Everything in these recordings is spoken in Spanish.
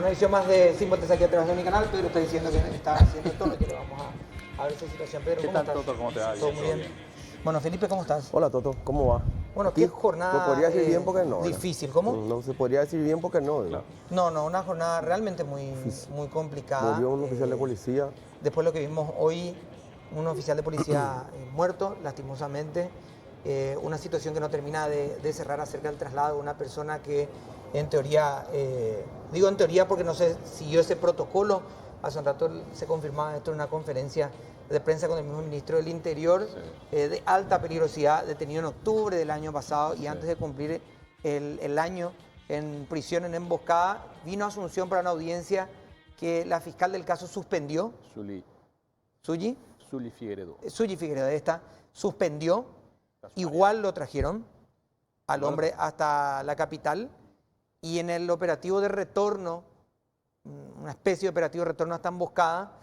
una edición más de Sin Botes aquí a través de mi canal. Pedro está diciendo que está haciendo todo y que le vamos a ver esa situación. Pedro, ¿Qué ¿cómo tal, estás? Toto? ¿Cómo te va? Todo muy bien. Bueno, Felipe, ¿cómo estás? Hola Toto, ¿cómo va? Bueno, Aquí qué jornada no podría decir bien porque no, ¿verdad? difícil. ¿Cómo? No se podría decir bien porque no, ¿verdad? No, una jornada realmente muy complicada. Murió un oficial de policía. Después de lo que vimos hoy, un oficial de policía muerto, lastimosamente. Una situación que no termina de cerrar acerca del traslado de una persona que en teoría, digo en teoría porque no se siguió ese protocolo. Hace un rato se confirmaba esto en una conferencia de prensa con el mismo ministro del Interior, de alta peligrosidad, detenido en octubre del año pasado y antes de cumplir el año en prisión en emboscada, vino a Asunción para una audiencia que la fiscal del caso suspendió. Zuli Figueredo. Zuli Figueredo, esta, suspendió, igual lo trajeron al hombre hasta la capital y en el operativo de retorno, una especie de operativo de retorno hasta emboscada,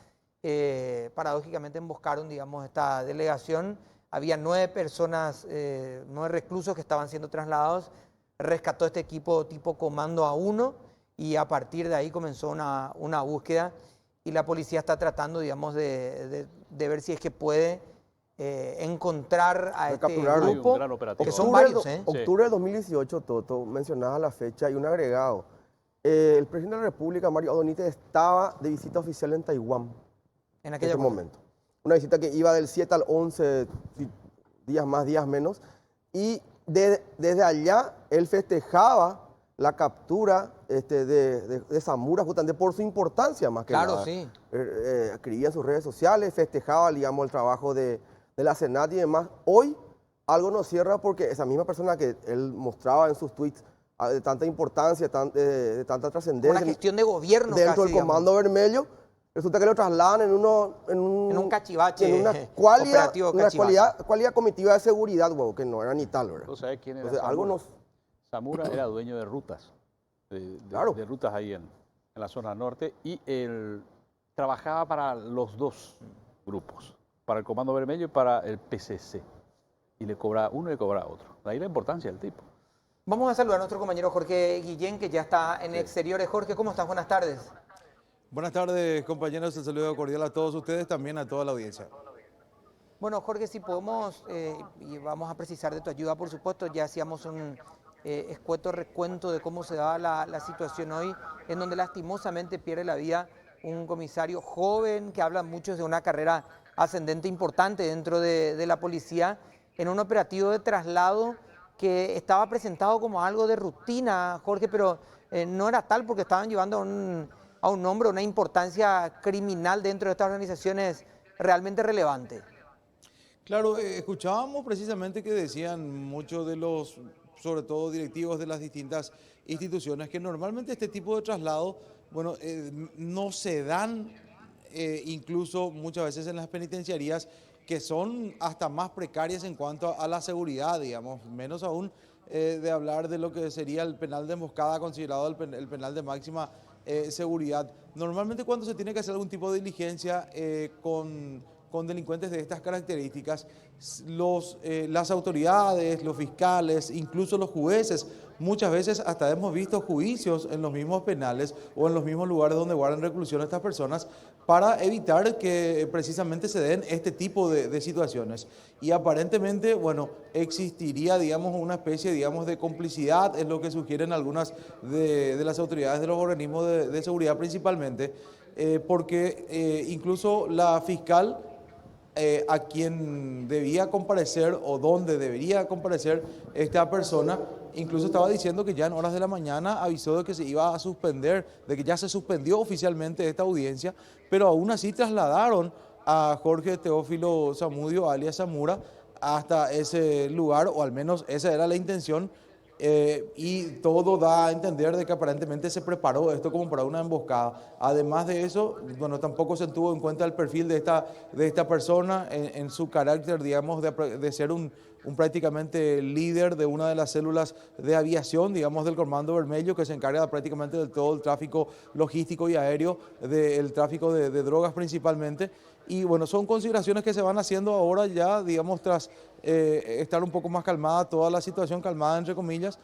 paradójicamente emboscaron, digamos, esta delegación. Había 9 personas, 9 reclusos que estaban siendo trasladados. Rescató este equipo tipo comando A1 y a partir de ahí comenzó una búsqueda y la policía está tratando, digamos, de ver si es que puede encontrar a este grupo, que son varios. Octubre de 2018, Toto, mencionaba la fecha y un agregado. El presidente de la República, Mario Abdo Benítez, estaba de visita oficial en Taiwán en aquel momento. Una visita que iba del 7 al 11, días más, días menos, y desde allá él festejaba la captura de Zamora, justamente por su importancia más que nada. Claro, sí. Escribía en sus redes sociales, festejaba, digamos, el trabajo de la Senat y demás. Hoy algo nos cierra porque esa misma persona que él mostraba en sus tweets de tanta importancia, de tanta trascendencia. Una gestión de gobierno dentro casi, del Comando Vermelho, resulta que lo trasladan en un cachivache, en una operativo cualidad comitiva de seguridad, wow, que no era ni tal, ¿verdad? ¿Tú sabes quién era Entonces, Zamora? algo nos... Zamora era dueño de rutas, Claro. de rutas ahí en la zona norte, y él trabajaba para los dos grupos, para el Comando Vermelho y para el PCC. Y le cobraba uno y le cobraba otro. De ahí la importancia del tipo. Vamos a saludar a nuestro compañero Jorge Guillén, que ya está en exteriores. Jorge, ¿cómo estás? Buenas tardes. Buenas tardes, compañeros. El saludo cordial a todos ustedes, también a toda la audiencia. Bueno, Jorge, si podemos, y vamos a precisar de tu ayuda, por supuesto, ya hacíamos un escueto recuento de cómo se daba la situación hoy, en donde lastimosamente pierde la vida un comisario joven, que habla mucho de una carrera ascendente importante dentro de la policía, en un operativo de traslado que estaba presentado como algo de rutina, Jorge, pero no era tal porque estaban llevando a un hombre una importancia criminal dentro de estas organizaciones realmente relevante. Claro, escuchábamos precisamente que decían muchos de los, sobre todo directivos de las distintas instituciones, que normalmente este tipo de traslado, bueno, no se dan incluso muchas veces en las penitenciarías, que son hasta más precarias en cuanto a la seguridad, digamos, menos aún de hablar de lo que sería el penal de emboscada, considerado el penal de máxima seguridad. Normalmente cuando se tiene que hacer algún tipo de diligencia con delincuentes de estas características, las autoridades, los fiscales, incluso los jueces, muchas veces hasta hemos visto juicios en los mismos penales o en los mismos lugares donde guardan reclusión a estas personas para evitar que precisamente se den este tipo de situaciones. Y aparentemente, bueno, existiría, digamos, una especie, digamos, de complicidad, es lo que sugieren algunas de las autoridades de los organismos de seguridad principalmente, porque incluso la fiscal a quien debía comparecer o donde debería comparecer esta persona, incluso estaba diciendo que ya en horas de la mañana avisó de que se iba a suspender, de que ya se suspendió oficialmente esta audiencia, pero aún así trasladaron a Jorge Teófilo Zamudio, alias Zamora, hasta ese lugar, o al menos esa era la intención. Y todo da a entender de que aparentemente se preparó esto como para una emboscada. Además de eso, bueno, tampoco se tuvo en cuenta el perfil de esta persona en su carácter, digamos, de ser un prácticamente líder de una de las células de aviación, digamos, del Comando Vermelho, que se encarga prácticamente de todo el tráfico logístico y aéreo, del tráfico de drogas principalmente. Y bueno, son consideraciones que se van haciendo ahora ya, digamos, tras estar un poco más calmada, toda la situación calmada, entre comillas,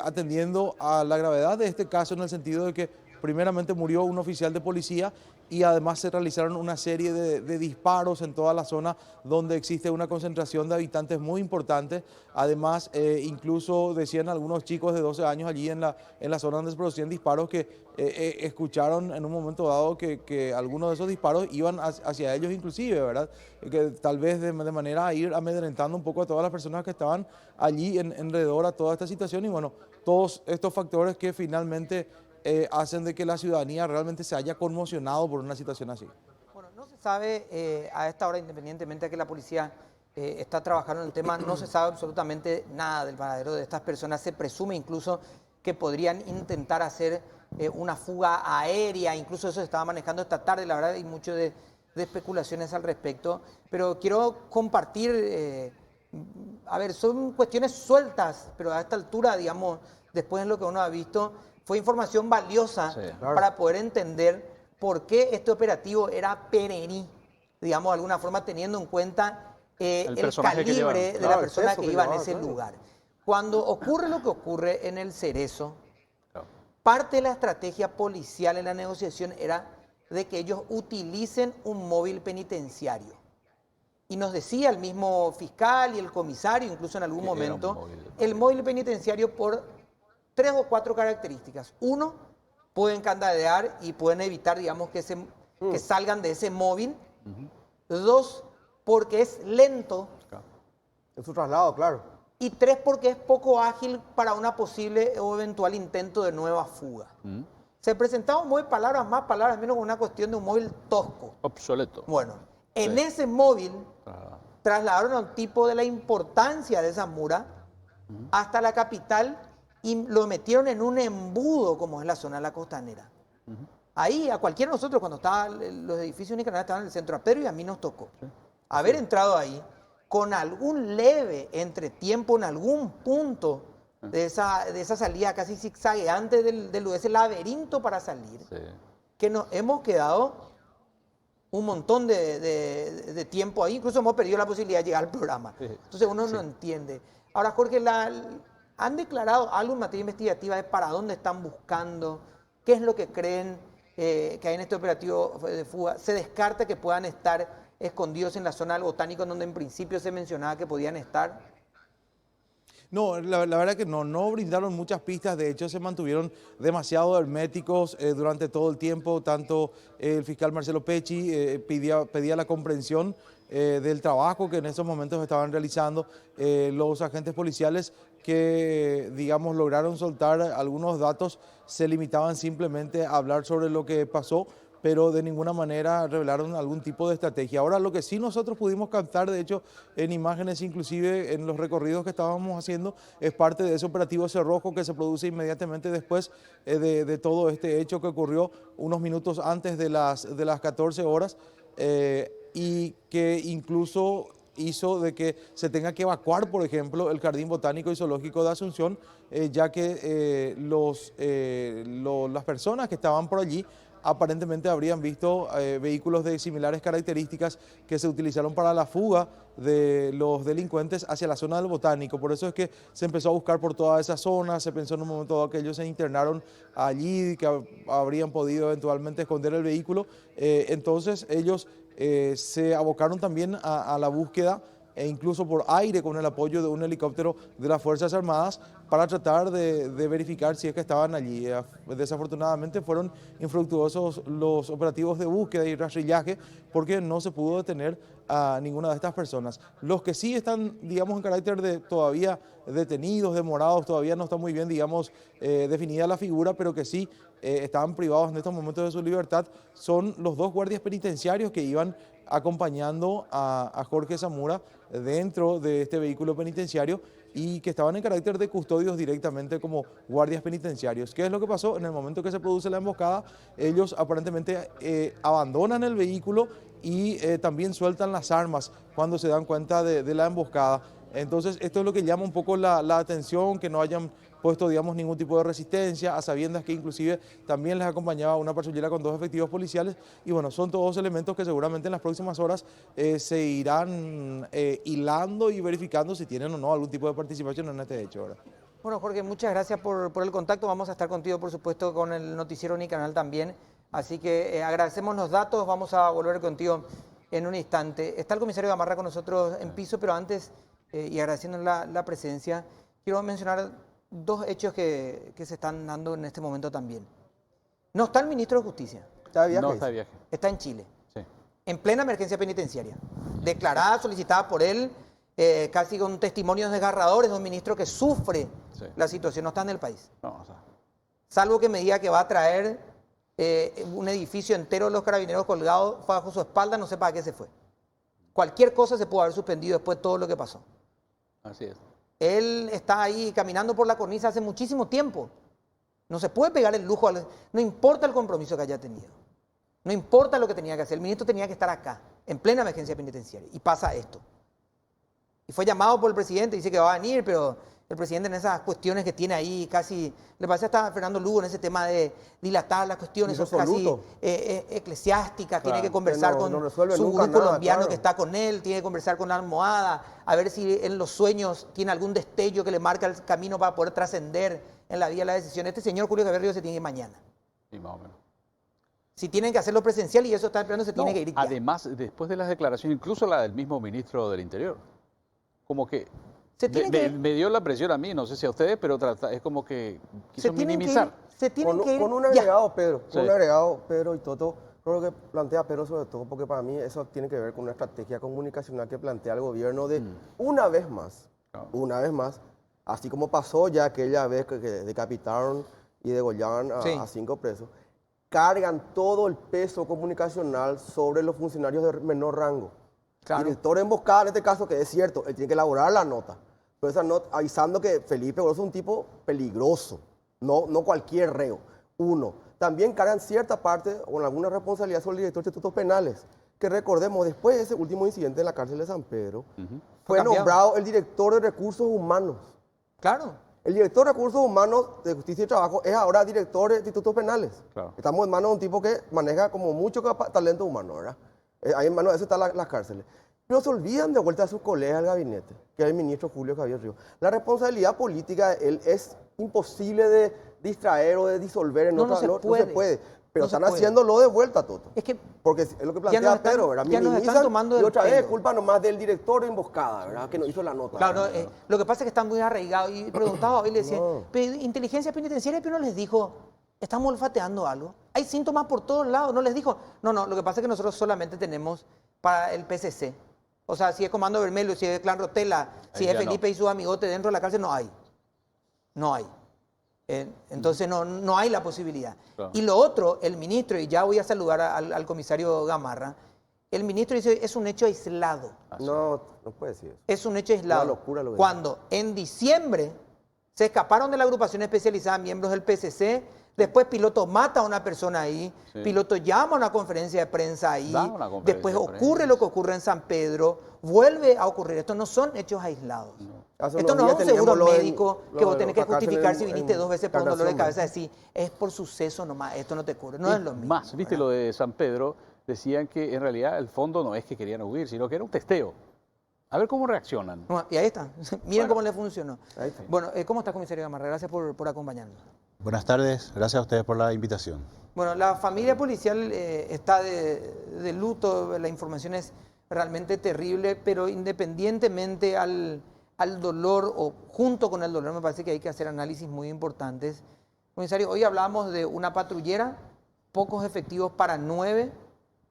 atendiendo a la gravedad de este caso en el sentido de que primeramente murió un oficial de policía y además se realizaron una serie de disparos en toda la zona donde existe una concentración de habitantes muy importante. Además, incluso decían algunos chicos de 12 años allí en la zona donde se producían disparos que escucharon en un momento dado que algunos de esos disparos iban hacia ellos inclusive, ¿verdad? Que tal vez de manera a ir amedrentando un poco a todas las personas que estaban allí alrededor a toda esta situación y bueno, todos estos factores que finalmente hacen de que la ciudadanía realmente se haya conmocionado por una situación así. Bueno, no se sabe a esta hora, independientemente de que la policía está trabajando en el tema, no se sabe absolutamente nada del paradero de estas personas. Se presume incluso que podrían intentar hacer una fuga aérea, incluso eso se estaba manejando esta tarde, la verdad hay mucho de especulaciones al respecto, pero quiero compartir, a ver, son cuestiones sueltas, pero a esta altura, digamos, después de lo que uno ha visto, fue información valiosa para poder entender por qué este operativo era pererí, digamos, de alguna forma teniendo en cuenta el calibre de la persona que iba en ese lugar. Cuando ocurre lo que ocurre en el Cerezo, parte de la estrategia policial en la negociación era de que ellos utilicen un móvil penitenciario. Y nos decía el mismo fiscal y el comisario, incluso en algún momento, el móvil penitenciario por 3 o 4 características. Uno, pueden candadear y pueden evitar, digamos, que salgan de ese móvil. 2, porque es lento. En su traslado, claro. Y 3, porque es poco ágil para una posible o eventual intento de nueva fuga. Se presentaba un móvil, palabras más, palabras menos, con una cuestión de un móvil tosco. Obsoleto. Bueno, en ese móvil trasladaron al tipo de la importancia de Zamora hasta la capital y lo metieron en un embudo como es la zona de la costanera. Ahí a cualquiera de nosotros, cuando estaban los edificios unicanales estaban en el centro, a Pedro y a mí nos tocó haber entrado ahí con algún leve entretiempo en algún punto de esa salida casi zigzagueante de ese laberinto para salir, que nos hemos quedado un montón de tiempo ahí, incluso hemos perdido la posibilidad de llegar al programa. Entonces uno no entiende. Ahora, Jorge, han declarado algo en materia investigativa de para dónde están buscando, qué es lo que creen que hay en este operativo de fuga. Se descarta que puedan estar escondidos en la zona del Botánico, donde en principio se mencionaba que podían estar. No, la verdad que no brindaron muchas pistas, de hecho se mantuvieron demasiado herméticos durante todo el tiempo, tanto el fiscal Marcelo Pecci pedía la comprensión del trabajo que en esos momentos estaban realizando los agentes policiales que, digamos, lograron soltar algunos datos, se limitaban simplemente a hablar sobre lo que pasó, pero de ninguna manera revelaron algún tipo de estrategia. Ahora, lo que sí nosotros pudimos captar, de hecho, en imágenes, inclusive en los recorridos que estábamos haciendo, es parte de ese operativo Cerrojo que se produce inmediatamente después de todo este hecho que ocurrió unos minutos antes de las 14 horas y que incluso hizo de que se tenga que evacuar, por ejemplo, el Jardín Botánico y Zoológico de Asunción, ya que las personas que estaban por allí aparentemente habrían visto vehículos de similares características que se utilizaron para la fuga de los delincuentes hacia la zona del Botánico. Por eso es que se empezó a buscar por toda esa zona, se pensó en un momento dado que ellos se internaron allí, que habrían podido eventualmente esconder el vehículo. Entonces ellos se abocaron también a la búsqueda e incluso por aire con el apoyo de un helicóptero de las Fuerzas Armadas para tratar de verificar si es que estaban allí. Desafortunadamente fueron infructuosos los operativos de búsqueda y rastrillaje porque no se pudo detener a ninguna de estas personas. Los que sí están, digamos, en carácter de todavía detenidos, demorados, todavía no está muy bien, digamos, definida la figura, pero que sí estaban privados en estos momentos de su libertad, son los 2 guardias penitenciarios que iban acompañando a Jorge Zamora dentro de este vehículo penitenciario y que estaban en carácter de custodios directamente como guardias penitenciarios. ¿Qué es lo que pasó? En el momento que se produce la emboscada, ellos aparentemente abandonan el vehículo y también sueltan las armas cuando se dan cuenta de la emboscada. Entonces, esto es lo que llama un poco la atención, que no hayan puesto, digamos, ningún tipo de resistencia, a sabiendas que inclusive también les acompañaba una patrullera con 2 efectivos policiales. Y bueno, son todos elementos que seguramente en las próximas horas se irán hilando y verificando si tienen o no algún tipo de participación en este hecho. ¿Verdad? Bueno, Jorge, muchas gracias por el contacto. Vamos a estar contigo, por supuesto, con el noticiero Unicanal también. Así que agradecemos los datos. Vamos a volver contigo en un instante. Está el comisario Gamarra con nosotros en piso, pero antes, y agradeciendo la presencia, quiero mencionar dos hechos que se están dando en este momento también. No está el ministro de Justicia. ¿Está de viaje? No está de viaje. Está en Chile, Sí. en plena emergencia penitenciaria, declarada, solicitada por él, casi con testimonios desgarradores de un ministro que sufre Sí. la situación, no está en el país. No, o sea, Salvo que me diga que va a traer un edificio entero de los carabineros colgados bajo su espalda, no sé para qué se fue. Cualquier cosa se pudo haber suspendido después de todo lo que pasó. así es. Él está ahí caminando por la cornisa hace muchísimo tiempo. No se puede pegar el lujo, no importa el compromiso que haya tenido. No importa lo que tenía que hacer. El ministro tenía que estar acá, en plena emergencia penitenciaria. Y pasa esto. Y fue llamado por el presidente, dice que va a venir, pero el presidente en esas cuestiones que tiene ahí casi, le parece hasta a Fernando Lugo en ese tema de dilatar las cuestiones, son casi Irresoluto. eclesiásticas, tiene Claro, que conversar que no- con no resuelve su nunca gurú nada, colombiano claro. que está con él, tiene que conversar con la almohada, a ver si en los sueños tiene algún destello que le marca el camino para poder trascender en la vida de la decisión. Este señor Julio Gaviria se tiene que ir mañana. Y más o menos. Si tienen que hacerlo presencial y eso está esperando, se tiene No, que ir ya. además, después de las declaraciones, incluso la del mismo ministro del Interior, como que Se tiene que- me dio la presión a mí, no sé si a ustedes, pero es como que quiso minimizar. Se tienen que ir Con un ya. agregado, Pedro, con Sí. un agregado, Pedro y Toto, creo que plantea Pedro sobre todo, porque para mí eso tiene que ver con una estrategia comunicacional que plantea el gobierno de, una vez más, así como pasó ya aquella vez que decapitaron y degollaron Sí. a 5 presos, cargan todo el peso comunicacional sobre los funcionarios de menor rango. Claro. Director de emboscada, en este caso, que es cierto, él tiene que elaborar la nota. Pero esa nota, avisando que Felipe Goroso es un tipo peligroso, no cualquier reo. Uno, también cargan cierta parte o alguna responsabilidad sobre el director de institutos penales. Que recordemos, después de ese último incidente en la cárcel de San Pedro, fue cambiado. nombrado el director de recursos humanos. Claro. El director de recursos humanos de justicia y trabajo es ahora director de institutos penales. Claro. Estamos en manos de un tipo que maneja como mucho talento humano, ¿verdad? Ahí en manos de eso están las cárceles. Pero se olvidan de vuelta a sus colegas del gabinete, que es el ministro Julio Javier Ríos. La responsabilidad política de él es imposible de distraer o de disolver en No, otra, no se no puede. se puede. Pero No se están puede. haciéndolo de vuelta, Toto. Es que Porque es lo que Ya plantea nos están- Pedro, ¿verdad? ya nos están Minimizan tomando y del otra vez pelo. es culpa nomás del director de emboscada, ¿verdad? Que no hizo la nota. Claro, ¿verdad? lo que pasa es que están muy arraigados y preguntaba hoy, le decía, No. "Pero inteligencia penitenciaria, pero no les dijo, estamos olfateando algo. Hay síntomas por todos lados, no les dijo, no, lo que pasa es que nosotros solamente tenemos para el PCC. O sea, si es Comando Vermelho, si es Clan Rotela, si Ahí es ya no. Felipe y sus amigotes dentro de la cárcel, no hay. No hay. Entonces no hay la posibilidad. Claro. Y lo otro, el ministro, y ya voy a saludar al comisario Gamarra, el ministro dice, es un hecho aislado. No puede decir eso. Es un hecho aislado. Una locura lo que Cuando en diciembre se escaparon de la agrupación especializada miembros del PCC, después Piloto mata a una persona ahí, Sí. Piloto llama a una conferencia de prensa ahí, Da una conferencia después de ocurre prensa. lo que ocurre en San Pedro, vuelve a ocurrir. Estos no son hechos aislados. Hace Esto unos no es días un seguro teníamos lo médico lo que vos de tenés que otra cárcel justificar si en- viniste en 2 veces por un dolor de Encarnación, cabeza. Decir, es por suceso nomás, esto no te cura. No es lo mismo. Más, viste ¿verdad? lo de San Pedro, decían que en realidad el fondo no es que querían huir, sino que era un testeo. A ver cómo reaccionan. No, y ahí está. Miren cómo le funcionó. Ahí está. Bueno, ¿cómo está, comisario Gamarra? Gracias por acompañarnos. Buenas tardes, gracias a ustedes por la invitación. Bueno, la familia policial está de luto, la información es realmente terrible, pero independientemente al dolor o junto con el dolor, me parece que hay que hacer análisis muy importantes. Comisario, hoy hablamos de una patrullera, pocos efectivos para 9,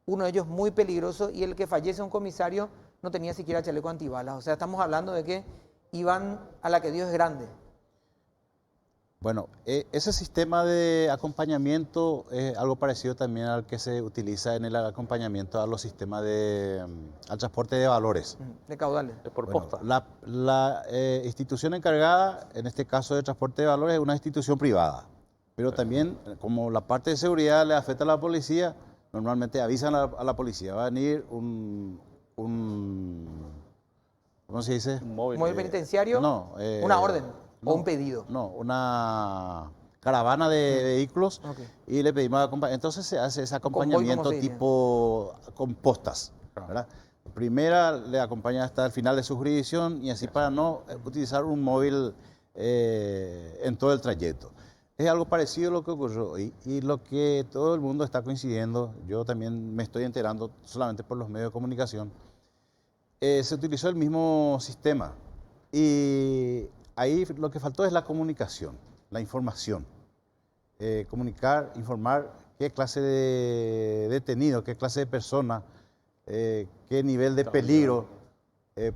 uno de ellos muy peligroso y el que fallece, un comisario, no tenía siquiera chaleco antibalas. O sea, estamos hablando de que iban a la que Dios es grande. Bueno, ese sistema de acompañamiento es algo parecido también al que se utiliza en el acompañamiento a los sistemas al transporte de valores. De caudales. Es por Bueno, posta. la institución encargada, en este caso de transporte de valores, es una institución privada. Pero también, como la parte de seguridad le afecta a la policía, normalmente avisan a la policía. Va a venir ¿cómo se dice? Un móvil. Móvil penitenciario, No. una orden no, o un pedido. No, una caravana de vehículos Ok. y le pedimos acompañamiento. Entonces se hace ese convoy, acompañamiento ¿cómo se diría? tipo con postas, ¿verdad? Primera le acompaña hasta el final de su jurisdicción y así para no utilizar un móvil en todo el trayecto. Es algo parecido a lo que ocurrió y lo que todo el mundo está coincidiendo, yo también me estoy enterando solamente por los medios de comunicación, se utilizó el mismo sistema y ahí lo que faltó es la comunicación, la información. Comunicar, informar qué clase de detenido, qué clase de persona, qué nivel de peligro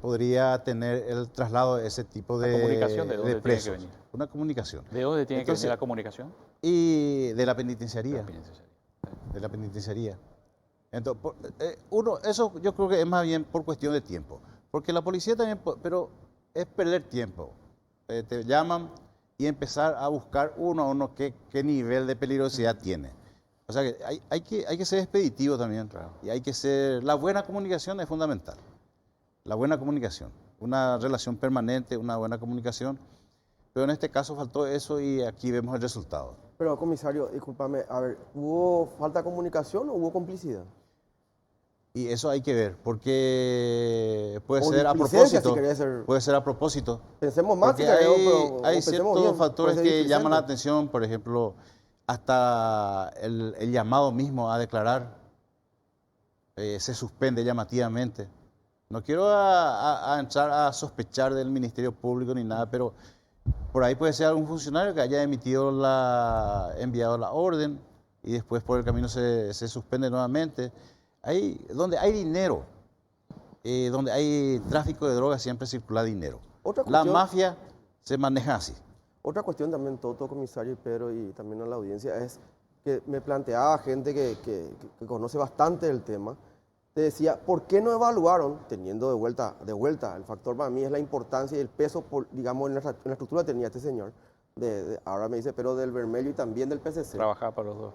podría tener el traslado de ese tipo ¿La comunicación de dónde tiene que presos. venir? Una comunicación. ¿De dónde tiene que Entonces, venir la comunicación? Y de la penitenciaría. La penitenciaría. De la penitenciaría. Entonces, eso yo creo que es más bien por cuestión de tiempo. Porque la policía también, pero es perder tiempo. Te llaman y empezar a buscar uno a uno qué nivel de peligrosidad tiene. O sea que hay que ser expeditivo también. Claro. Y hay que ser. La buena comunicación es fundamental. La buena comunicación. Una relación permanente, una buena comunicación. Pero en este caso faltó eso y aquí vemos el resultado. Pero, comisario, discúlpame, a ver, ¿hubo falta de comunicación o hubo complicidad? Y eso hay que ver, porque puede O ser a displicencia, propósito. si querés ser- Puede ser a propósito. Pensemos más, Porque si querés, hay pero pensemos ciertos bien, factores puede ser que llaman la displicente. atención, por ejemplo, hasta el llamado mismo a declarar se suspende llamativamente. No quiero entrar a sospechar del Ministerio Público ni nada, pero por ahí puede ser algún funcionario que haya enviado la orden y después por el camino se suspende nuevamente. Ahí, donde hay dinero, donde hay tráfico de drogas, siempre circula dinero. Otra La cuestión- mafia se maneja así. Otra cuestión también, Toto, comisario y Pedro, y también a la audiencia, es que me planteaba gente que conoce bastante del tema, te decía, ¿por qué no evaluaron, teniendo de vuelta, el factor para mí es la importancia y el peso, digamos, en la estructura que tenía este señor, ahora me dice, pero del Vermelho y también del PCC. Trabajaba para los dos.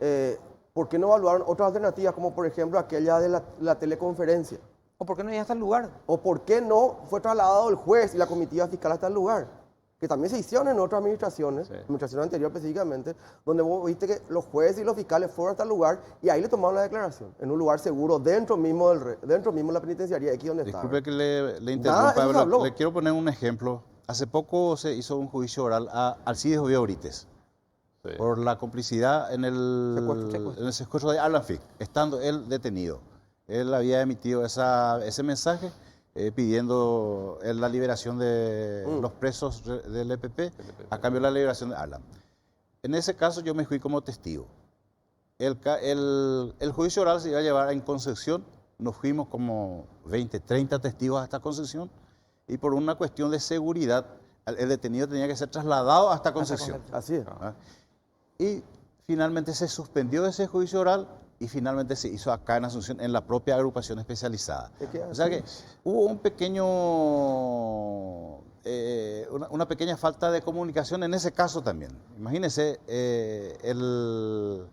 ¿Por qué no evaluaron otras alternativas, como por ejemplo aquella de la teleconferencia? ¿O por qué no llega hasta el lugar? ¿O por qué no fue trasladado el juez y la comitiva fiscal hasta el lugar? Que también se hicieron en otras administraciones, Sí. administración anterior específicamente, donde vos viste que los jueces y los fiscales fueron hasta el lugar y ahí le tomaron la declaración, en un lugar seguro, dentro mismo de la penitenciaría aquí donde estaba. Disculpe que le Nada, interrumpa, eso se pero habló. le quiero poner un ejemplo. Hace poco se hizo un juicio oral a Alcides Oviedo Brites Sí. por la complicidad en Secuestro. el secuestro de Alan Fick, estando él detenido. Él había emitido ese mensaje pidiendo la liberación de los presos del EPP a cambio de la liberación de Alan. En ese caso yo me fui como testigo. El juicio oral se iba a llevar en Concepción, nos fuimos como 20, 30 testigos hasta Concepción y por una cuestión de seguridad el detenido tenía que ser trasladado hasta Concepción. Así es. ¿Ah? Y finalmente se suspendió ese juicio oral y finalmente se hizo acá en Asunción, en la propia agrupación especializada. Es que O sea que hubo un pequeño, una pequeña falta de comunicación en ese caso también. Imagínense el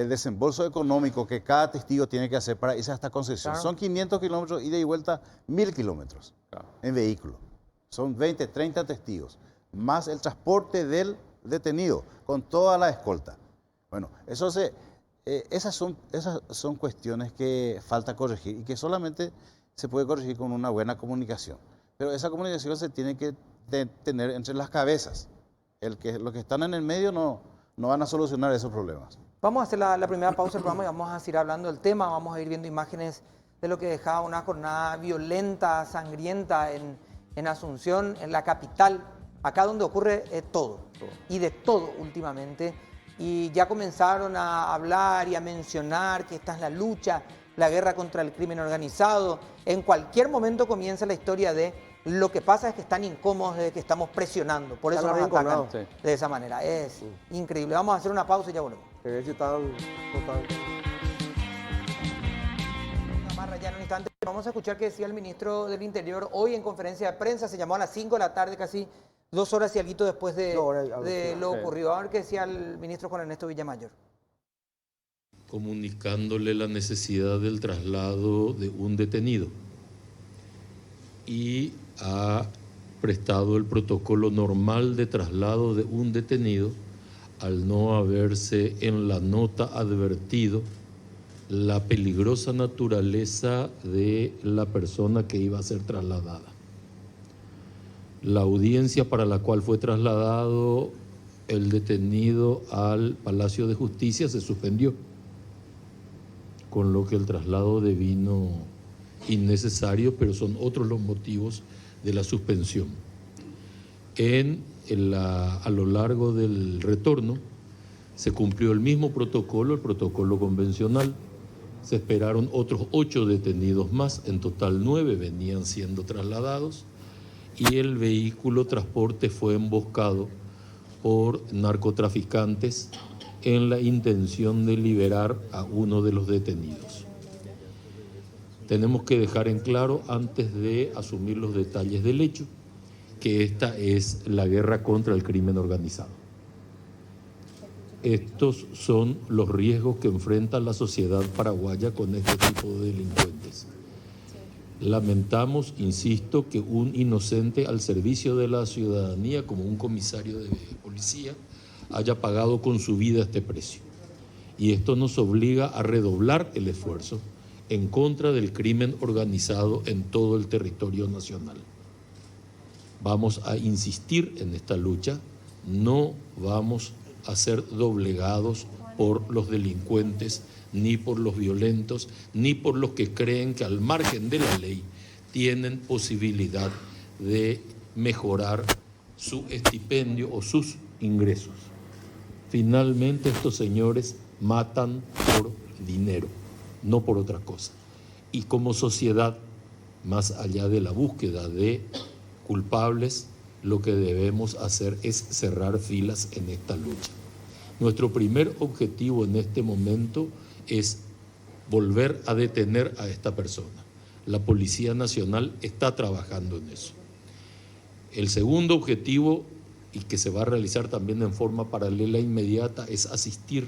desembolso económico que cada testigo tiene que hacer para irse hasta Concepción. Claro. Son 500 kilómetros ida y vuelta, 1000 kilómetros Claro. en vehículo. Son 20, 30 testigos, más el transporte del detenido, con toda la escolta. Bueno, esas son cuestiones que falta corregir y que solamente se puede corregir con una buena comunicación. Pero esa comunicación se tiene que tener entre las cabezas. Los que están en el medio no van a solucionar esos problemas. Vamos a hacer la primera pausa del programa y vamos a seguir hablando del tema. Vamos a ir viendo imágenes de lo que dejaba una jornada violenta, sangrienta en Asunción, en la capital, acá donde ocurre todo, y de todo últimamente. Y ya comenzaron a hablar y a mencionar que esta es la lucha, la guerra contra el crimen organizado. En cualquier momento comienza la historia de lo que pasa es que están incómodos de que estamos presionando, por eso Están nos atacan arrinconados. Sí. de esa manera. Es increíble. Vamos a hacer una pausa y ya volvemos. Que ver si están- no están- Amarra ya en un instante. Vamos a escuchar qué decía el ministro del Interior hoy en conferencia de prensa. Se llamó a las 5 de la tarde, casi 2 horas y algo después de 2 horas y algo, de sí. lo Sí. ocurrido. A ver qué decía el ministro Juan Ernesto Villamayor. Comunicándole la necesidad del traslado de un detenido y ha prestado el protocolo normal de traslado de un detenido al no haberse en la nota advertido la peligrosa naturaleza de la persona que iba a ser trasladada. La audiencia para la cual fue trasladado el detenido al Palacio de Justicia se suspendió, con lo que el traslado devino innecesario, pero son otros los motivos de la suspensión. A lo largo del retorno se cumplió el mismo protocolo, el protocolo convencional. Se esperaron otros 8 detenidos más, en total 9 venían siendo trasladados, y el vehículo transporte fue emboscado por narcotraficantes en la intención de liberar a uno de los detenidos. Tenemos que dejar en claro, antes de asumir los detalles del hecho, que esta es la guerra contra el crimen organizado. Estos son los riesgos que enfrenta la sociedad paraguaya con este tipo de delincuentes. Lamentamos, insisto, que un inocente al servicio de la ciudadanía, como un comisario de policía, haya pagado con su vida este precio. Y esto nos obliga a redoblar el esfuerzo en contra del crimen organizado en todo el territorio nacional. Vamos a insistir en esta lucha, no vamos a ser doblegados por los delincuentes, ni por los violentos, ni por los que creen que al margen de la ley tienen posibilidad de mejorar su estipendio o sus ingresos. Finalmente, estos señores matan por dinero, no por otra cosa. Y como sociedad, más allá de la búsqueda de culpables, lo que debemos hacer es cerrar filas en esta lucha. Nuestro primer objetivo en este momento es volver a detener a esta persona. La Policía Nacional está trabajando en eso. El segundo objetivo, y que se va a realizar también en forma paralela e inmediata, es asistir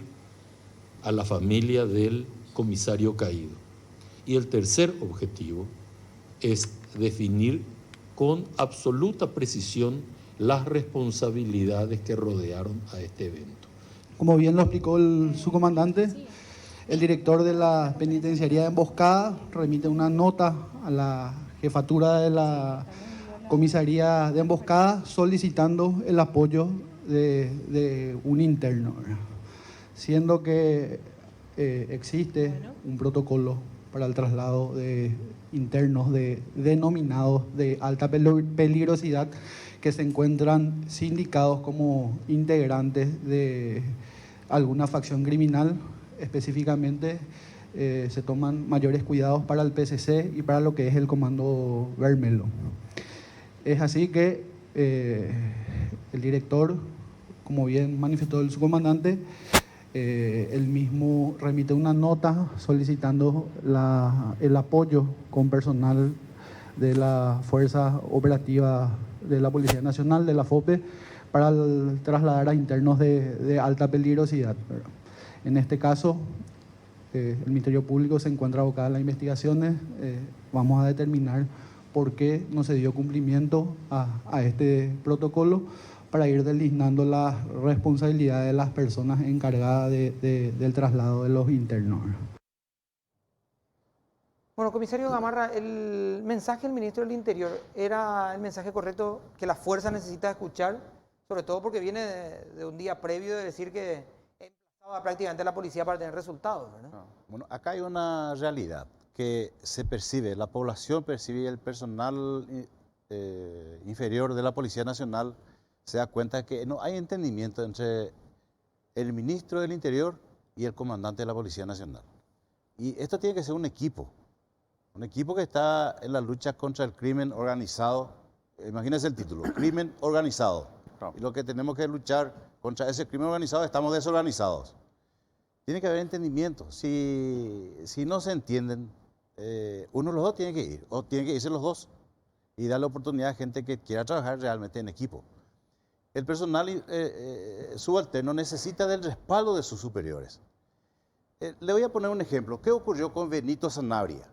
a la familia del comisario caído. Y el tercer objetivo es definir con absoluta precisión las responsabilidades que rodearon a este evento. Como bien lo explicó el subcomandante, el director de la penitenciaría de Emboscada remite una nota a la jefatura de la comisaría de Emboscada solicitando el apoyo de un interno, ¿verdad? Siendo que existe un protocolo para el traslado de internos denominados de alta peligrosidad que se encuentran sindicados como integrantes de alguna facción criminal. Específicamente se toman mayores cuidados para el PCC y para lo que es el Comando Vermelo. Es así que el director, como bien manifestó el subcomandante, él mismo remite una nota solicitando el apoyo con personal de la Fuerza Operativa de la Policía Nacional, de la FOPE, para trasladar a internos de alta peligrosidad, ¿verdad? En este caso, el Ministerio Público se encuentra abocado a las investigaciones. Vamos a determinar por qué no se dio cumplimiento a este protocolo, para ir delineando la responsabilidad de las personas encargadas del traslado de los internos. Bueno, comisario Gamarra, el mensaje del ministro del Interior era el mensaje correcto que la fuerza necesita escuchar, sobre todo porque viene de un día previo de decir que emplazaba prácticamente a la policía para tener resultados, ¿verdad? No. Bueno, acá hay una realidad que se percibe, la población percibe, el personal inferior de la Policía Nacional se da cuenta que no hay entendimiento entre el ministro del Interior y el comandante de la Policía Nacional. Y esto tiene que ser un equipo que está en la lucha contra el crimen organizado. Imagínense el título, crimen organizado. Y lo que tenemos que luchar contra ese crimen organizado, estamos desorganizados. Tiene que haber entendimiento. Si no se entienden, uno de los dos tiene que ir, o tienen que irse los dos, y darle oportunidad a gente que quiera trabajar realmente en equipo. El personal subalterno necesita del respaldo de sus superiores. Le voy a poner un ejemplo. ¿Qué ocurrió con Benito Sanabria?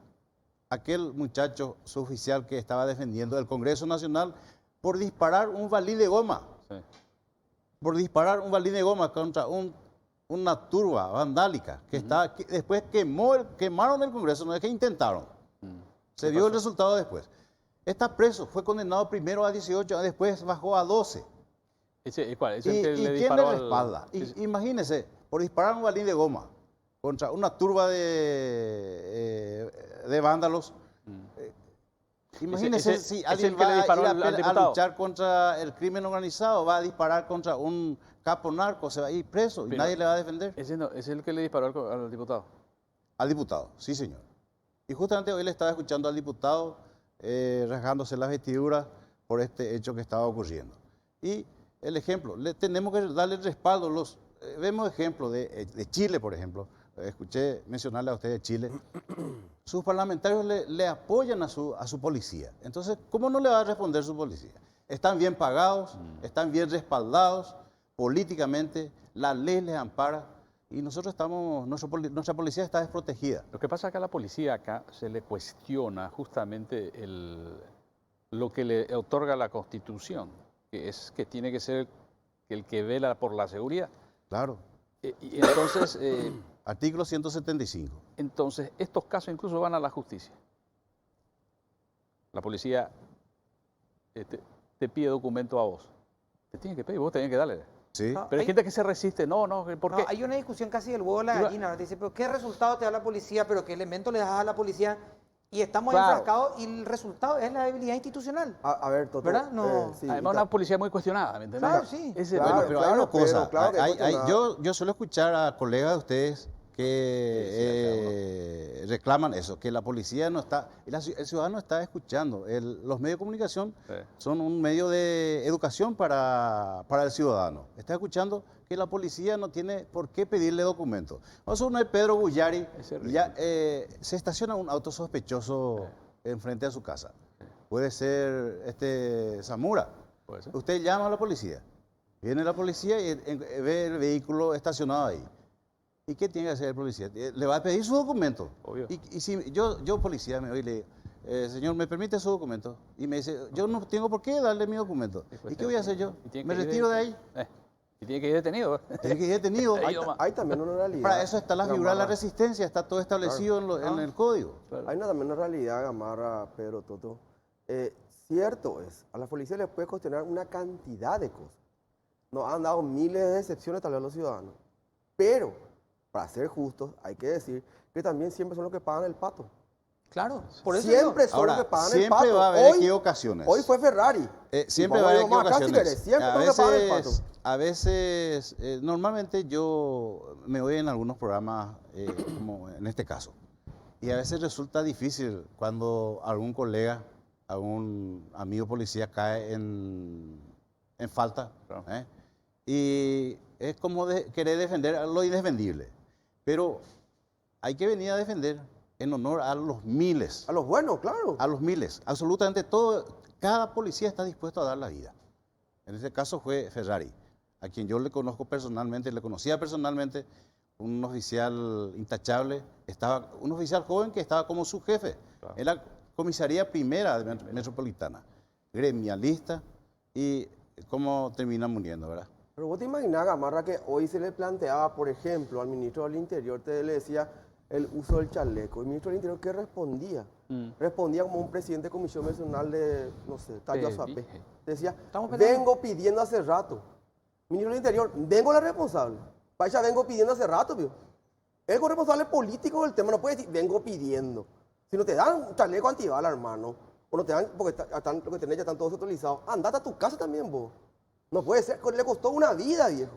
Aquel muchacho suboficial que estaba defendiendo el Congreso Nacional por disparar un balín de goma. Sí. Por disparar un balín de goma contra una turba vandálica que después quemaron el Congreso, no es que intentaron. Se vio el resultado después. Está preso, fue condenado primero a 18, después bajó a 12. ¿Cuál? ¿Es ¿Y, el que y le quién disparó le al- respalda? Imagínese, por disparar un balín de goma contra una turba de vándalos. Imagínese ese- si es alguien el que le va a ir disparó a, al a diputado. luchar contra el crimen organizado, va a disparar contra un capo narco, se va a ir preso y Pero- nadie le va a defender. Ese no, es el que le disparó al diputado. Al diputado, sí señor. Y justamente hoy le estaba escuchando al diputado rasgándose las vestiduras por este hecho que estaba ocurriendo. Y el ejemplo, tenemos que darle respaldo. Vemos ejemplos de Chile, por ejemplo. Escuché mencionarle a usted de Chile. Sus parlamentarios le apoyan a su policía. Entonces, ¿cómo no le va a responder su policía? Están bien pagados, están bien respaldados políticamente, la ley les ampara y nosotros nuestra policía está desprotegida. Lo que pasa es que a la policía acá se le cuestiona justamente lo que le otorga la Constitución, que es que tiene que ser el que vela por la seguridad. Claro. Y entonces, Artículo 175. entonces, estos casos incluso van a la justicia. La policía te pide documento a vos. Te tiene que pedir, vos tenés que darle. Sí. No, Pero hay gente que se resiste. No, ¿por qué? No, hay una discusión casi del huevo de la Iba- gallina. ¿No? Te dice, pero ¿qué resultado te da la policía? ¿Pero qué elemento le das a la policía? Y estamos Claro. enfrascados y el resultado es la debilidad institucional. A ver, Toto. ¿Verdad? No. sí, Además, una policía muy cuestionada, ¿me entendés? Claro, sí. Ese- Claro, Bueno, pero hay una pero cosa. claro que yo suelo escuchar a colegas de ustedes que reclaman eso, que la policía no está, el ciudadano está escuchando. Los medios de comunicación Sí. son un medio de educación para el ciudadano. Está escuchando que la policía no tiene por qué pedirle documentos. Vamos a uno de Pedro Bullari, Ese es y ya se estaciona un auto sospechoso enfrente de su casa. Puede ser Zamora. Puede ser. Usted llama a la policía. Viene la policía y ve el vehículo estacionado ahí. ¿Y qué tiene que hacer el policía? Le va a pedir su documento. Obvio. Y si yo policía, me voy y le digo, señor, ¿me permite su documento? Y me dice, yo no tengo por qué darle mi documento. Después ¿Y qué voy a hacer yo? y tiene Me que ir retiro de ahí. Y tiene que ir detenido. Tiene que ir detenido. Ahí Hay, nomás. hay también una realidad. Para eso está la figura de la Gamarra. resistencia, está todo establecido en el código. Hay también una realidad, Gamarra, Pedro, Toto. Cierto es, a la policía les puede cuestionar una cantidad de cosas. Nos han dado miles de excepciones tal vez a los ciudadanos. Pero, para ser justos, hay que decir que también siempre son los que pagan el pato. Claro. Por eso Siempre son Ahora, los que pagan el siempre pato. va a haber Hoy- equivocaciones. Hoy fue Ferrari. Siempre Y va a haber vamos a ir más acá si equivocaciones. querés, siempre son los que pagan el pato. A veces, normalmente yo me voy en algunos programas, como en este caso, y a veces resulta difícil cuando algún colega, algún amigo policía cae en falta, Claro. y es como querer defender lo indefendible. Pero hay que venir a defender en honor a los miles. A los buenos, claro. A los miles, absolutamente todo, cada policía está dispuesto a dar la vida. En este caso fue Ferrari, a quien yo le conozco personalmente, le conocía personalmente, un oficial intachable, un oficial joven que estaba como su jefe, Claro. en la comisaría primera de metropolitana, gremialista, y cómo termina muriendo, ¿verdad? Pero vos te imaginás, Gamarra, que hoy se le planteaba, por ejemplo, al ministro del Interior, le decía el uso del chaleco. El ministro del Interior, ¿qué respondía? Respondía como un presidente de Comisión Nacional de, no sé, Tallo Azuape. Decía, Estamos pensando. vengo pidiendo hace rato. Ministro del Interior, vengo la responsable. Vaya, vengo pidiendo hace rato, tío. El responsable político del tema no puede decir, vengo pidiendo. Si no te dan un chaleco antibala, hermano, o no te dan, porque lo que tenés ya están todos utilizados, andate a tu casa también, vos. No puede ser, le costó una vida, viejo.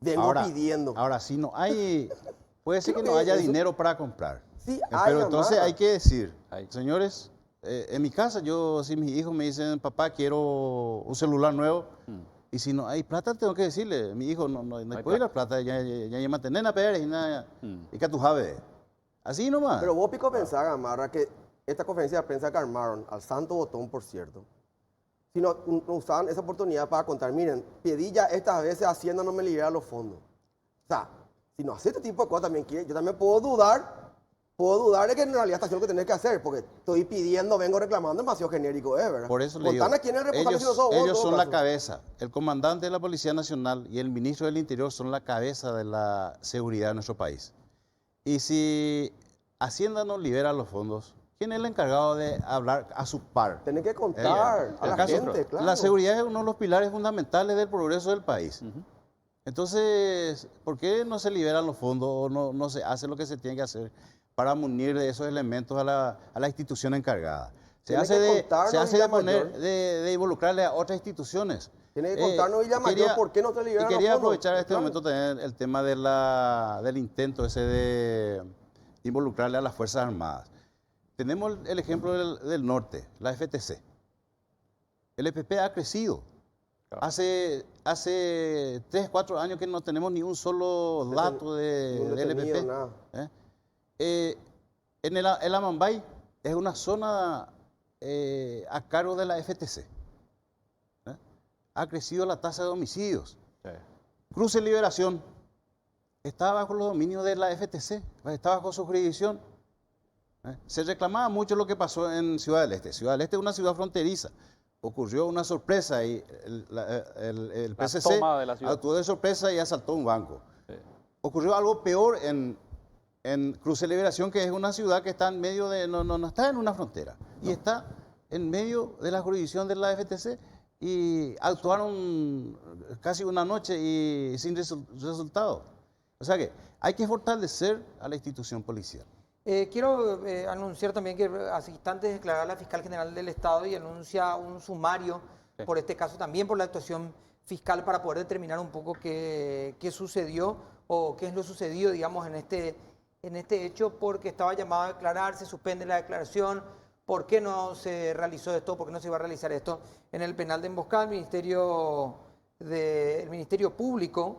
Vengo pidiendo. Ahora, si no hay, puede ser que Creo no que haya eso- dinero para comprar. Sí, Pero entonces hay que decir, Hay. señores, en mi casa, si mis hijos me dicen, papá, quiero un celular nuevo, y si no hay plata, tengo que decirle, mi hijo, no hay puede ir la plata, ya mantener a pedir, y que tu jave. Así nomás. Pero vos pico pensás, Gamarra, que esta conferencia de prensa que armaron, al santo botón, por cierto, si no usaban esa oportunidad para contar, miren, pedí ya estas veces Hacienda no me libera los fondos. O sea, si no hace este tipo de cosas también, yo también puedo dudar de que en realidad está haciendo lo que tenés que hacer, porque estoy pidiendo, vengo reclamando, demasiado genérico, ¿verdad? Por eso le digo, Contanos quién es el responsable si no sos vos, en ellos todo son la caso. cabeza. El comandante de la Policía Nacional y el ministro del Interior son la cabeza de la seguridad de nuestro país. Y si Hacienda no libera los fondos, ¿quién es el encargado de hablar a su par? Tienen que contar a El la caso- gente, claro. La seguridad es uno de los pilares fundamentales del progreso del país. Entonces, ¿por qué no se liberan los fondos o no se hace lo que se tiene que hacer para munir de esos elementos a la institución encargada? Se Tiene hace que de, contarnos, se hace de Villamayor. poner, de involucrarle a otras instituciones. Tiene que contarnos, Villamayor, por qué no se liberan Y quería los fondos. aprovechar este Claro. momento también el tema del intento ese de involucrarle a las Fuerzas Armadas. Tenemos el ejemplo del norte, la FTC. El EPP ha crecido. Claro. Hace 3, 4 años que no tenemos ni un solo dato Ningún del detenido, EPP. nada. En el Amambay es una zona a cargo de la FTC. Ha crecido la tasa de homicidios. Sí. Cruce Liberación está bajo los dominios de la FTC, está bajo su jurisdicción. Se reclamaba mucho lo que pasó en Ciudad del Este. Ciudad del Este es una ciudad fronteriza. Ocurrió una sorpresa y el La PCC toma de la ciudad. actuó de sorpresa y asaltó un banco. Sí. Ocurrió algo peor en Cruce Liberación, que es una ciudad que está en medio de, no está en una frontera, y está en medio de la jurisdicción de la FTC, y actuaron casi una noche y sin resultado. O sea que hay que fortalecer a la institución policial. Quiero anunciar también que hace instantes declarará la fiscal general del Estado y anuncia un sumario por este caso, también por la actuación fiscal, para poder determinar un poco qué sucedió o qué es lo sucedido, digamos, en este hecho, porque estaba llamado a declarar, se suspende la declaración. ¿Por qué no se realizó esto? ¿Por qué no se iba a realizar esto? En el penal de emboscada, el Ministerio Público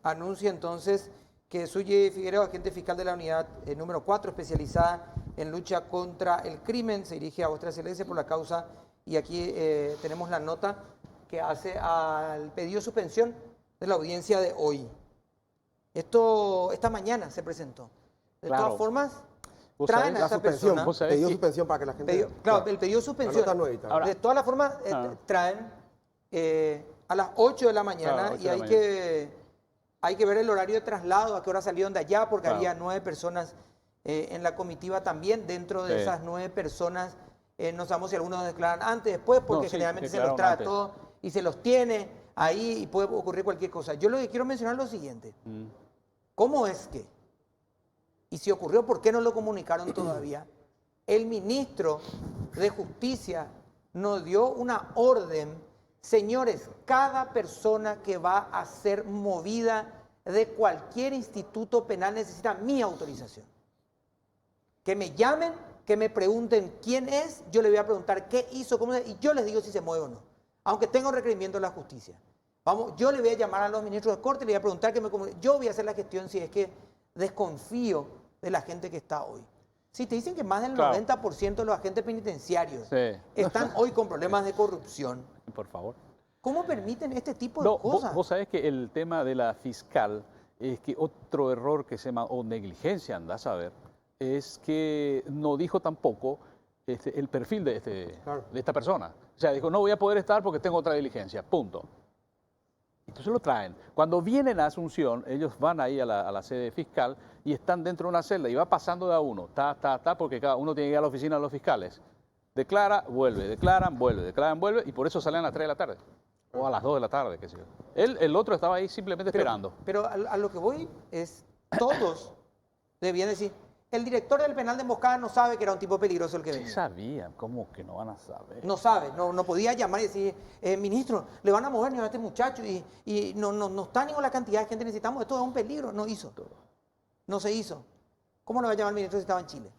anuncia entonces que Suye Figueroa, agente fiscal de la unidad número 4, especializada en lucha contra el crimen, se dirige a Vuestra Excelencia por la causa, y aquí tenemos la nota que hace al pedido de suspensión de la audiencia de hoy. Esta mañana se presentó. De Claro. todas formas, Vos traen sabés, a La esta suspensión, persona. Vos sabés pedido que- suspensión para que la gente... Claro, el pedido de suspensión. La nota nuevita. Ahora- De todas las formas, traen a las 8 de la mañana, Claro, 8 y de la hay mañana. hay que ver el horario de traslado, a qué hora salieron de allá, porque Claro. había 9 personas en la comitiva también. Dentro de Sí. esas 9 personas, no sabemos si algunos declaran antes, después, porque No, sí, generalmente se los declararon trae antes. todo y se los tiene ahí y puede ocurrir cualquier cosa. Yo lo que quiero mencionar es lo siguiente. ¿Cómo es que? Y si ocurrió, ¿por qué no lo comunicaron todavía? El ministro de Justicia nos dio una orden. Señores, cada persona que va a ser movida de cualquier instituto penal necesita mi autorización. Que me llamen, que me pregunten quién es, yo le voy a preguntar qué hizo, cómo, y yo les digo si se mueve o no. Aunque tenga un requerimiento de la justicia. Vamos, yo le voy a llamar a los ministros de corte y le voy a preguntar que me comunique. Yo voy a hacer la gestión si es que desconfío de la gente que está hoy. Si te dicen que más del Claro. 90% de los agentes penitenciarios Sí. están hoy con problemas de corrupción, Por favor. ¿cómo permiten este tipo No, de cosas? vos sabés que el tema de la fiscal es que otro error que se llama, o negligencia, anda a saber, es que no dijo tampoco el perfil de esta persona. O sea, dijo, no voy a poder estar porque tengo otra diligencia, punto. Entonces lo traen. Cuando vienen a Asunción, ellos van ahí a la sede fiscal y están dentro de una celda y va pasando de a uno, porque cada uno tiene que ir a la oficina de los fiscales. Declara, vuelve, declaran, vuelve, y por eso salen a las 3 de la tarde. O a las 2 de la tarde, qué sé yo. El otro estaba ahí simplemente esperando. Pero a lo que voy es, todos debían decir, el director del penal de emboscada no sabe que era un tipo peligroso el que Sí venía. sabían, ¿cómo que no van a saber? No sabe, no podía llamar y decir, ministro, le van a mover a este muchacho y no está ni con la cantidad de gente que necesitamos, esto es un peligro. No hizo. No se hizo. ¿Cómo le va a llamar al ministro si estaba en Chile?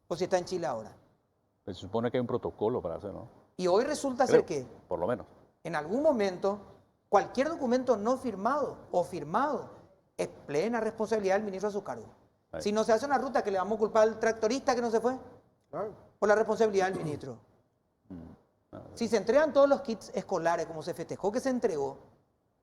O si está en Chile ahora. Pues se supone que hay un protocolo para hacerlo, ¿no? Y hoy resulta ser que Por lo menos. en algún momento cualquier documento no firmado o firmado es plena responsabilidad del ministro a su cargo. Ahí. Si no se hace una ruta, que le vamos a culpar al tractorista que no se fue, Claro. por la responsabilidad del ministro. Si se entregan todos los kits escolares, como se festejó que se entregó,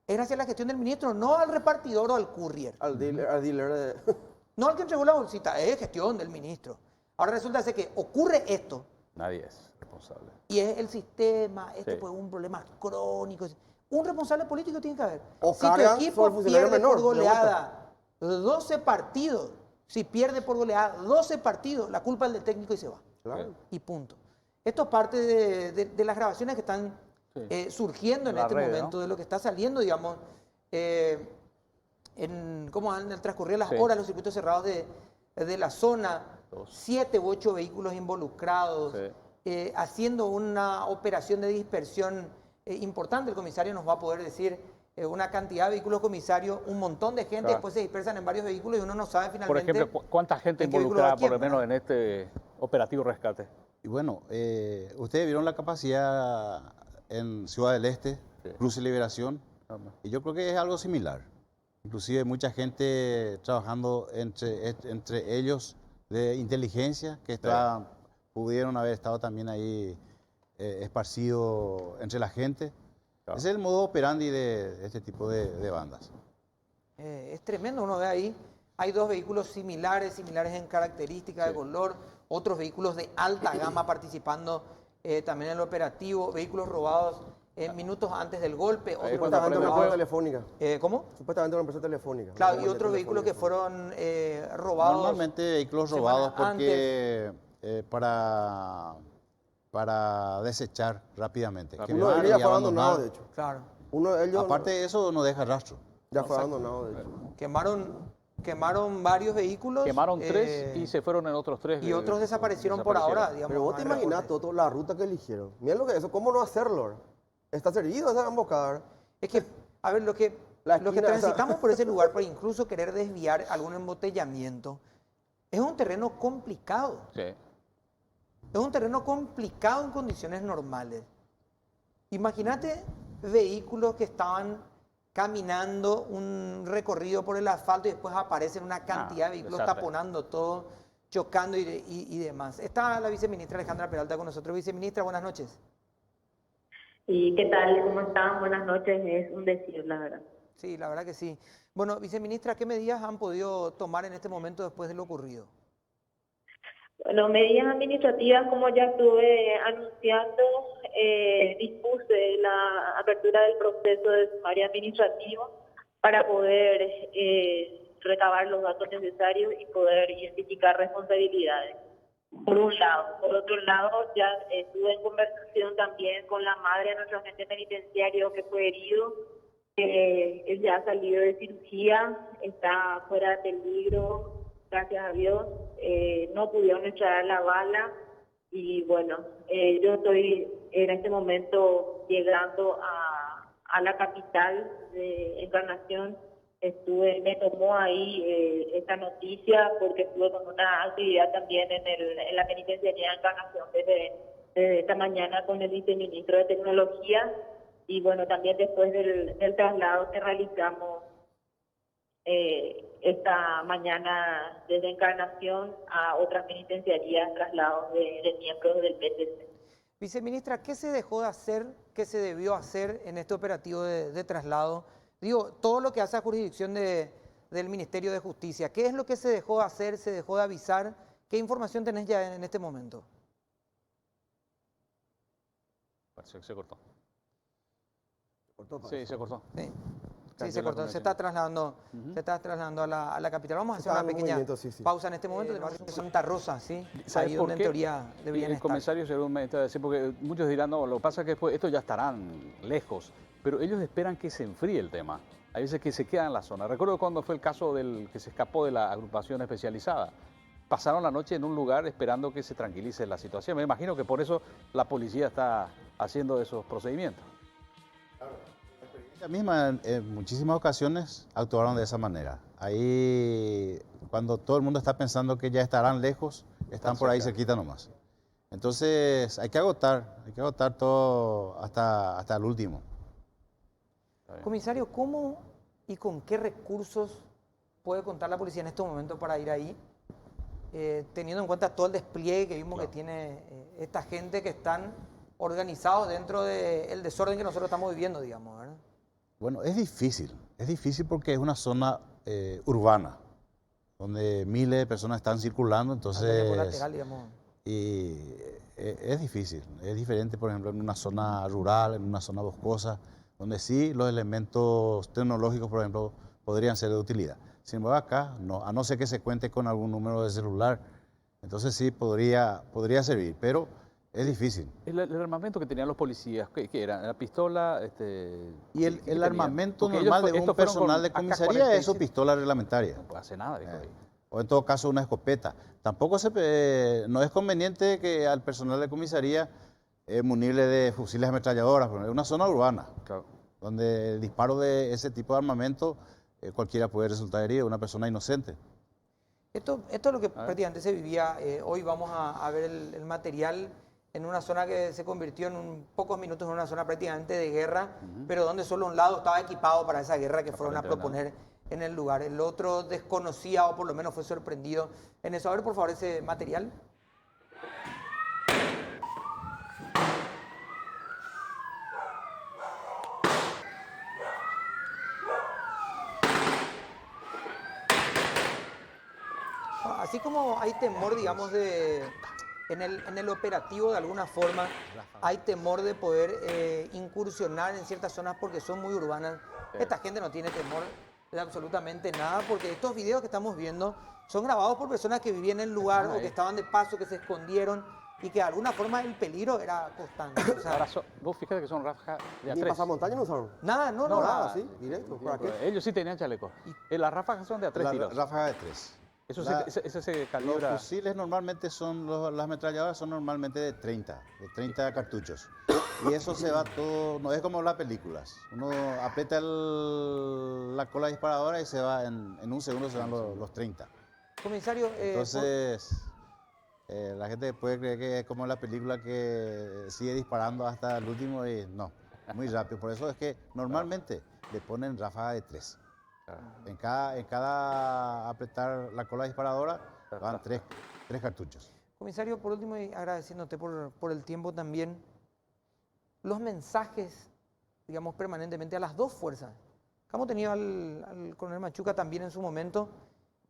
es gracias a la gestión del ministro, no al repartidor o al courier. Al dealer de... No al que entregó la bolsita, es gestión del ministro. Ahora resulta ser que ocurre esto Nadie es responsable. y es el sistema, Sí. pues un problema crónico. Un responsable político tiene que haber. O Si tu cargan equipo sobre el funcionario pierde menor, por de vuelta. goleada 12 partidos, Si pierde por goleada 12 partidos, la culpa es del técnico y se va. Claro. Y punto. Esto es parte de las grabaciones que están surgiendo en La este red, momento, ¿no? de lo que está saliendo, digamos, cómo han transcurrido las Sí. horas, los circuitos cerrados de la zona, Dos. 7 u 8 vehículos involucrados, Sí. haciendo una operación de dispersión importante. El comisario nos va a poder decir una cantidad de vehículos, comisario, un montón de gente, Claro. después se dispersan en varios vehículos y uno no sabe finalmente. Por ejemplo, ¿cuánta gente en qué vehículo involucrada va quién, por lo menos ¿verdad? en este operativo rescate? Y bueno, ustedes vieron la capacidad en Ciudad del Este, Sí. Cruz y Liberación, y yo creo que es algo similar. Inclusive mucha gente trabajando entre ellos de inteligencia que pudieron haber estado también ahí esparcidos entre la gente. Claro. Ese es el modo operandi de este tipo de bandas. Es tremendo, uno ve ahí, hay 2 vehículos similares en características, de color, otros vehículos de alta gama participando también en el operativo, vehículos robados minutos antes del golpe, otros Supuestamente una robados. empresa telefónica. ¿Cómo? Supuestamente una empresa telefónica. Claro, Una y otros telefónica. vehículos que fueron robados. Normalmente vehículos semanas robados porque para desechar rápidamente. Claro. Uno de Quemar ellos y ya fue abandonado, abandonar. de hecho. Claro, Uno de ellos Aparte de eso, no deja rastro. ya fue abandonado, de hecho. quemaron varios vehículos. Quemaron 3 y se fueron en otros 3. y otros desaparecieron por ahora, digamos. Pero vos te no hay imaginas reporte. todo, la ruta que eligieron. Mira lo que es eso, ¿cómo no hacerlo? Está servido esa emboscada. Es que, a ver, lo que La esquina, o sea- transitamos por ese lugar, por incluso querer desviar algún embotellamiento, es un terreno complicado. Sí. Es un terreno complicado en condiciones normales. Imagínate vehículos que estaban caminando un recorrido por el asfalto y después aparecen una cantidad de vehículos desastre. taponando todo, chocando y demás. Está la viceministra Alejandra Peralta con nosotros. Viceministra, buenas noches. ¿Y qué tal? ¿Cómo están? Buenas noches. Es un decir, la verdad. Sí, la verdad que sí. Bueno, viceministra, ¿qué medidas han podido tomar en este momento después de lo ocurrido? Bueno, medidas administrativas, como ya estuve anunciando, dispuse la apertura del proceso de sumario administrativo para poder recabar los datos necesarios y poder identificar responsabilidades. Por un lado. Por otro lado, ya estuve en conversación también con la madre de nuestro agente penitenciario que fue herido. Él ya ha salido de cirugía, está fuera de peligro, gracias a Dios. No pudieron echar la bala y bueno, yo estoy en este momento llegando a la capital de Encarnación. Me tomó ahí esta noticia porque estuve con una actividad también en la penitenciaría de Encarnación desde esta mañana con el viceministro de Tecnología y bueno, también después del traslado que realizamos esta mañana desde Encarnación a otras penitenciarías, traslados de miembros del PCC. Viceministra, ¿qué se dejó de hacer, qué se debió hacer en este operativo de traslado? Digo, todo lo que hace a jurisdicción del Ministerio de Justicia, ¿qué es lo que se dejó de hacer, se dejó de avisar? ¿Qué información tenés ya en este momento? Pareció que se cortó. Cortó, Sí, se cortó. Sí, sí, Cambió se la cortó. Se está trasladando, se está trasladando a la capital. Vamos a hacer Está una en pequeña movimiento, sí, sí. pausa en este momento. del barrio de Santa Rosa, ¿sí? ¿Sabes Ahí por donde en qué? teoría deberían El estar. comisario seguramente va a decir, porque muchos dirán, no, lo que pasa es que después estos ya estarán lejos, pero ellos esperan que se enfríe el tema. Hay veces que se quedan en la zona. Recuerdo cuando fue el caso del que se escapó de la agrupación especializada. Pasaron la noche en un lugar esperando que se tranquilice la situación. Me imagino que por eso la policía está haciendo esos procedimientos. Ella misma en muchísimas ocasiones actuaron de esa manera. Ahí, cuando todo el mundo está pensando que ya estarán lejos, están por ahí cerquita nomás. Entonces hay que agotar todo hasta el último. Comisario, ¿cómo y con qué recursos puede contar la policía en este momento para ir ahí? Teniendo en cuenta todo el despliegue que vimos que tiene esta gente que están organizados dentro del desorden que nosotros estamos viviendo, digamos, ¿verdad? Bueno, es difícil porque es una zona urbana, donde miles de personas están circulando, Daño entonces... colateral, digamos. Y es difícil, es diferente, por ejemplo, en una zona rural, en una zona boscosa, donde sí los elementos tecnológicos, por ejemplo, podrían ser de utilidad. Sin embargo, acá, no, a no ser que se cuente con algún número de celular, entonces sí podría servir, pero es difícil. El armamento que tenían los policías, ¿qué era? ¿La pistola? Y ¿qué el tenían? armamento Porque normal de un estos fueron personal con de comisaría es su AK-47. pistola reglamentaria. No puede hacer nada, viejo. O en todo caso una escopeta. Tampoco no es conveniente que al personal de comisaría munirle de fusiles ametralladoras, porque es una zona urbana, Claro. donde el disparo de ese tipo de armamento cualquiera puede resultar herido, una persona inocente. Esto es lo que prácticamente se vivía. Hoy vamos a ver el material en una zona que se convirtió en pocos minutos en una zona prácticamente de guerra, pero donde solo un lado estaba equipado para esa guerra que fueron a proponer en el lugar. El otro desconocía o por lo menos fue sorprendido en eso. A ver, por favor, ese material. Así como hay temor, digamos, en el operativo de alguna forma, hay temor de poder incursionar en ciertas zonas porque son muy urbanas. Esta gente no tiene temor de absolutamente nada porque estos videos que estamos viendo son grabados por personas que vivían en el lugar o que estaban de paso, que se escondieron y que de alguna forma el peligro era constante. O sea, Ahora, vos fíjate que son ráfagas de ¿Ni A3. pasamontaña no usaron? nada, no, No, no. nada, sí, directo. ¿Para qué? Ellos sí tenían chalecos. Las ráfagas son de A3 La tiros. ráfaga de 3. Eso La- ese se Los calibra. fusiles normalmente las ametralladoras son normalmente de 30 cartuchos. Y eso se va todo, no es como las películas. Uno aprieta la cola disparadora y se va, en un segundo se van los 30. Comisario, Entonces, la gente puede creer que es como la película que sigue disparando hasta el último y no, muy rápido. Por eso es que normalmente le ponen ráfaga de 3. En cada apretar la cola disparadora van tres cartuchos. comisario, por último, y agradeciéndote por el tiempo también, los mensajes, digamos, permanentemente a las dos fuerzas. Hemos tenido al coronel Machuca también en su momento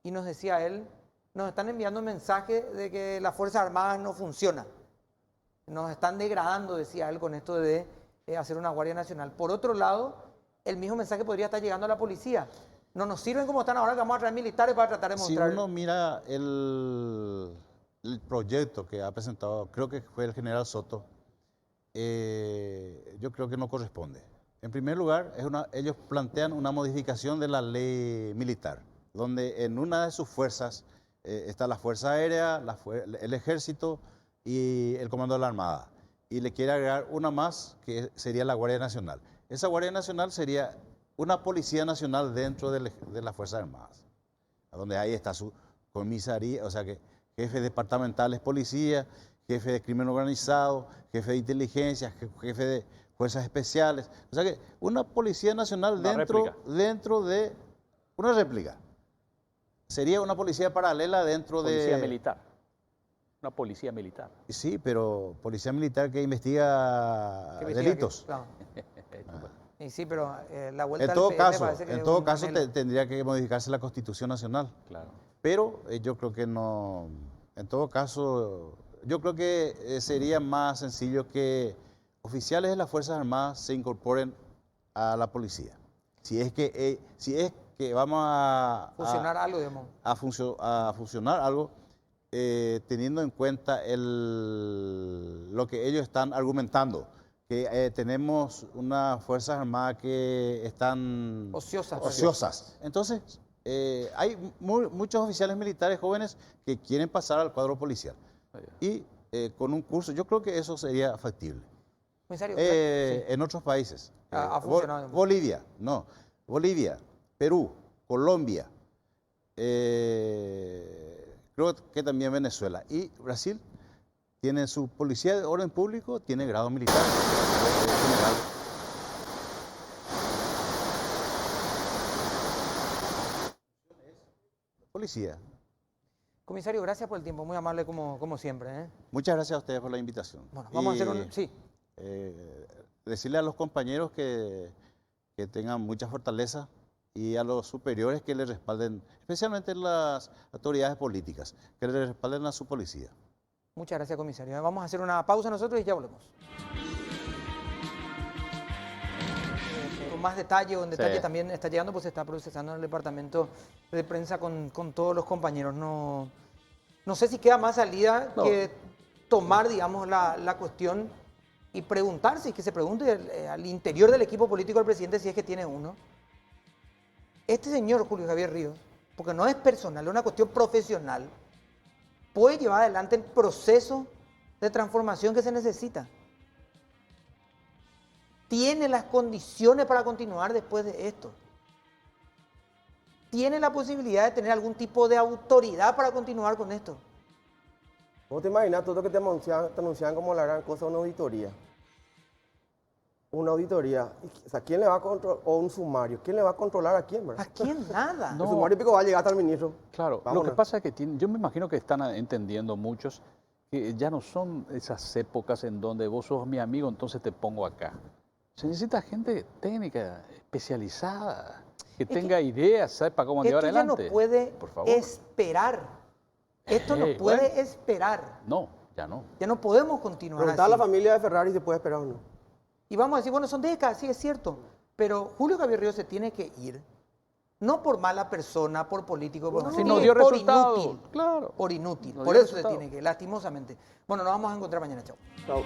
y nos decía él, nos están enviando mensajes de que las Fuerzas Armadas no funcionan. Nos están degradando, decía él, con esto de hacer una Guardia Nacional. Por otro lado, el mismo mensaje podría estar llegando a la policía. No nos sirven como están ahora, que vamos a traer militares para tratar de Si mostrar. uno mira el proyecto que ha presentado, creo que fue el general Soto, yo creo que no corresponde. En primer lugar, ellos plantean una modificación de la ley militar, donde en una de sus fuerzas está la Fuerza Aérea, el Ejército y el Comando de la Armada. Y le quiere agregar una más, que sería la Guardia Nacional. Esa Guardia Nacional sería una Policía Nacional dentro de las Fuerzas Armadas, donde ahí está su comisaría, o sea que jefe departamental es policía, jefe de crimen organizado, jefe de inteligencia, jefe de fuerzas especiales. O sea que una Policía Nacional dentro de una réplica. Sería una policía paralela dentro Policía de... militar. Una policía militar. Sí, pero policía militar que investiga Que investiga delitos. claro. Y sí, pero la vuelta En al todo PM caso, parece que en es todo un caso anhelo. tendría que modificarse la Constitución Nacional. Claro. Pero yo creo que no, en todo caso, yo creo que sería más sencillo que oficiales de las Fuerzas Armadas se incorporen a la policía. Si es que vamos Funcionar algo, digamos. a funcionar algo, teniendo en cuenta lo que ellos están argumentando, que tenemos unas Fuerzas Armadas que están Ociosas. Entonces, hay muchos oficiales militares jóvenes que quieren pasar al cuadro policial. Y con un curso, yo creo que eso sería factible. Comisario, En otros países. Ha funcionado. Bolivia, Perú, Colombia, creo que también Venezuela y Brasil tienen su policía de orden público, tiene grado militar. General. Policía. Comisario, gracias por el tiempo, muy amable como siempre. Muchas gracias a ustedes por la invitación. Bueno, vamos a hacer un... Sí. Decirle a los compañeros que tengan mucha fortaleza y a los superiores que les respalden, especialmente las autoridades políticas, que les respalden a su policía. Muchas gracias, comisario. Vamos a hacer una pausa nosotros y ya volvemos. con más detalle o en detalle Sí. también está llegando, pues se está procesando en el departamento de prensa con todos los compañeros. No sé si queda más salida No. que tomar, digamos, la cuestión y preguntarse, y que se pregunte al interior del equipo político del presidente si es que tiene uno. Este señor Julio Javier Ríos, porque no es personal, es una cuestión profesional, puede llevar adelante el proceso de transformación que se necesita. Tiene las condiciones para continuar después de esto. Tiene la posibilidad de tener algún tipo de autoridad para continuar con esto. ¿Vos te imaginas todo lo que te anunciaban como la gran cosa, una auditoría? Una auditoría. O sea, ¿quién le va a controlar? O un sumario. ¿Quién le va a controlar a quién, verdad? ¿A quién? Nada. No. El sumario pico va a llegar hasta el ministro. Claro, lo que Vámonos. pasa es que yo me imagino que están entendiendo muchos que ya no son esas épocas en donde vos sos mi amigo, entonces te pongo acá. Se necesita gente técnica, especializada, que tenga ideas, ¿sabes? Para cómo llevar Esto ya no adelante. puede Por favor. esperar. Esto no puede bueno. esperar. No, ya no. Ya no podemos continuar Preguntar a la así. familia de Ferrari si puede esperar o no. Y vamos a decir, bueno, son décadas, sí es cierto, pero Julio Javier Ríos se tiene que ir, no por mala persona, por político, por, Si no dio resultado, claro. por inútil, No por dio eso resultado. se tiene que, lastimosamente. Bueno, nos vamos a encontrar mañana, chao. Chao.